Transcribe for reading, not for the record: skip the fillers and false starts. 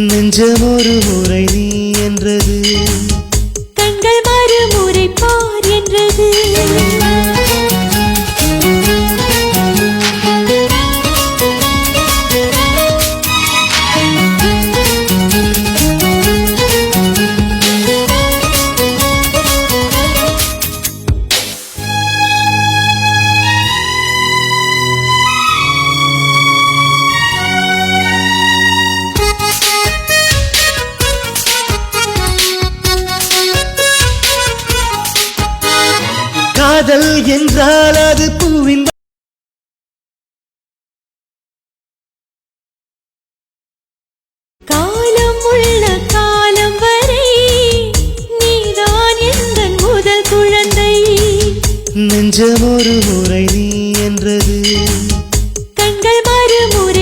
நெஞ்சம் ஒரு முறை நீ என்றது, கண்கள் மறுமுறை பார் என்றது. காதல் என்றால் அது பூவின் காலம் உள்ள காலம் வரை நீதான் எந்தன் முதல் குழந்தை. நெஞ்சம் ஒரு முறை நீ என்றது, கண்கள் மறுமுறை